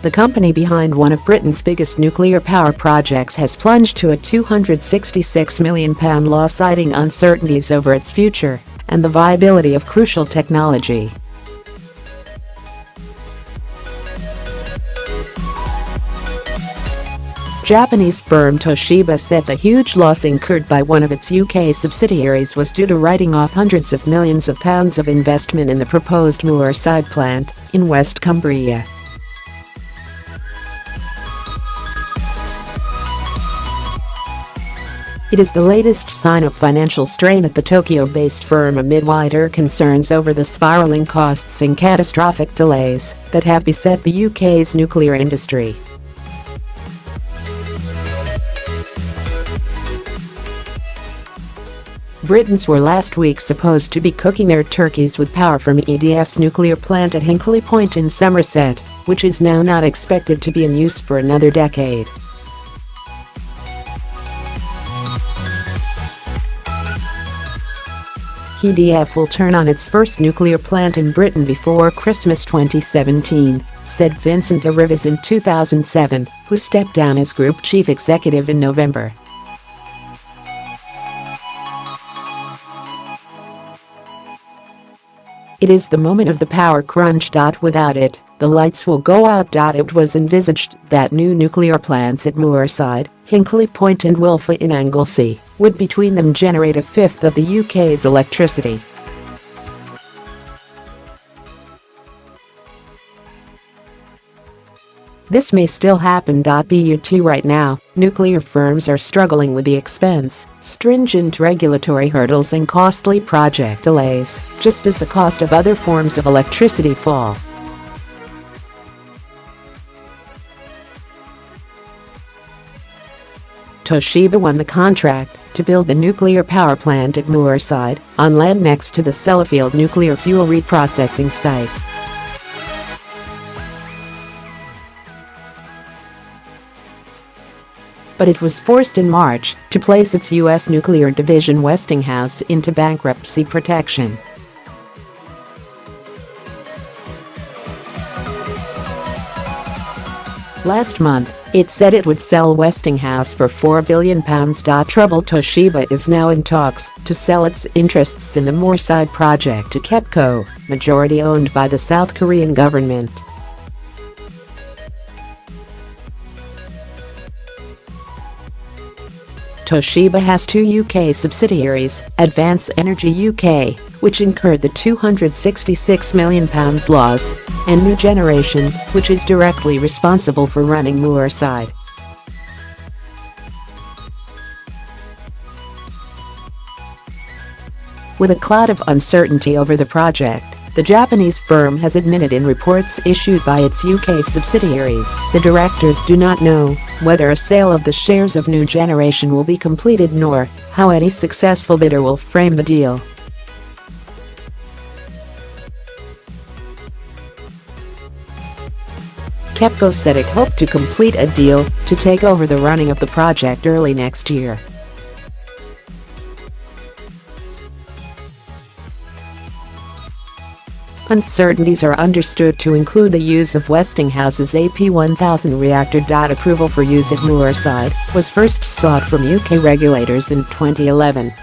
the company behind one of Britain's biggest nuclear power projects, has plunged to a £266 million loss, citing uncertainties over its future and the viability of crucial technology. Japanese firm Toshiba said the huge loss incurred by one of its UK subsidiaries was due to writing off hundreds of millions of pounds of investment in the proposed Moorside plant in West Cumbria. It is the latest sign of financial strain at the Tokyo-based firm amid wider concerns over the spiraling costs and catastrophic delays that have beset the UK's nuclear industry. Britons were last week supposed to be cooking their turkeys with power from EDF's nuclear plant at Hinkley Point in Somerset, which is now not expected to be in use for another decade. EDF will turn on its first nuclear plant in Britain before Christmas 2017, said Vincent de Rivaz in 2007, who stepped down as group chief executive in November. It is the moment of the power crunch. Without it, the lights will go out. It was envisaged that new nuclear plants at Moorside, Hinkley Point and Wylfa in Anglesey would between them generate a fifth of the UK's electricity. This may still happen. But right now, nuclear firms are struggling with the expense, stringent regulatory hurdles and costly project delays, just as the cost of other forms of electricity fall. Toshiba won the contract to build the nuclear power plant at Moorside, on land next to the Sellafield nuclear fuel reprocessing site. But it was forced in March to place its U.S. nuclear division Westinghouse into bankruptcy protection. Last month, it said it would sell Westinghouse for £4 billion. Troubled Toshiba is now in talks to sell its interests in the Moorside project to Kepco, majority owned by the South Korean government. Toshiba has two UK subsidiaries, Advance Energy UK, which incurred the £266 million loss, and New Generation, which is directly responsible for running Moorside. With a cloud of uncertainty over the project, the Japanese firm has admitted in reports issued by its UK subsidiaries, the directors do not know whether a sale of the shares of New Generation will be completed nor how any successful bidder will frame the deal. Kepco said it hoped to complete a deal to take over the running of the project early next year. Uncertainties are understood to include the use of Westinghouse's AP1000 reactor. Approval for use at Moorside was first sought from UK regulators in 2011.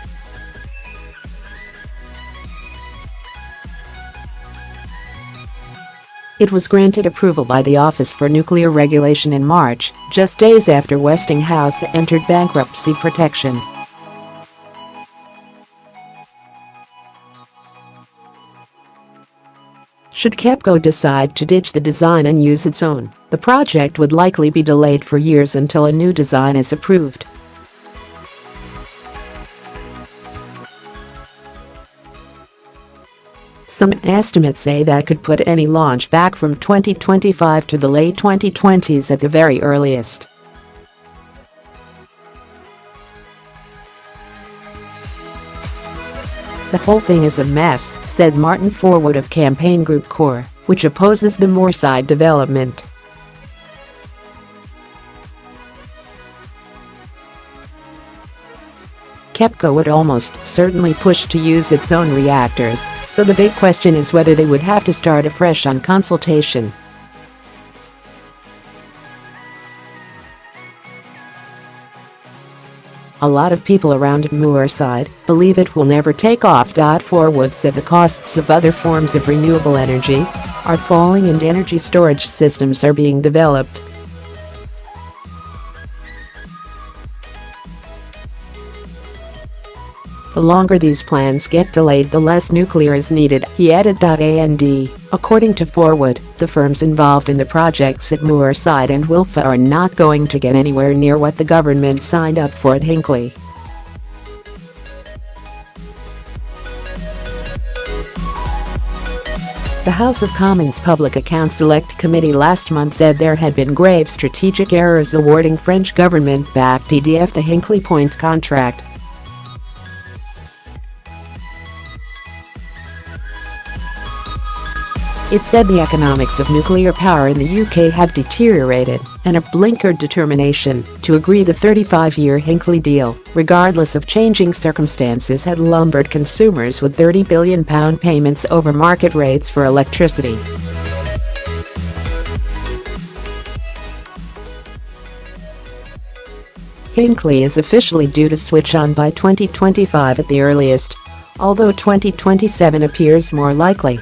It was granted approval by the Office for Nuclear Regulation in March, just days after Westinghouse entered bankruptcy protection. Should Kepco decide to ditch the design and use its own, the project would likely be delayed for years until a new design is approved. Some estimates say that could put any launch back from 2025 to the late 2020s at the very earliest. The whole thing is a mess, said Martin Forwood of Campaign Group Core, which opposes the Moorside development. Kepco would almost certainly push to use its own reactors, so the big question is whether they would have to start afresh on consultation. A lot of people around Moorside believe it will never take off. Forwood said the costs of other forms of renewable energy are falling and energy storage systems are being developed. The longer these plans get delayed, the less nuclear is needed, he added. And according to Forwood, the firms involved in the projects at Moorside and Wylfa are not going to get anywhere near what the government signed up for at Hinkley. The House of Commons Public Accounts Select Committee last month said there had been grave strategic errors awarding French government-backed EDF the Hinkley Point contract. It said the economics of nuclear power in the UK have deteriorated, and a blinkered determination to agree the 35-year Hinkley deal, regardless of changing circumstances, had lumbered consumers with £30 billion payments over market rates for electricity. Hinkley is officially due to switch on by 2025 at the earliest, although 2027 appears more likely.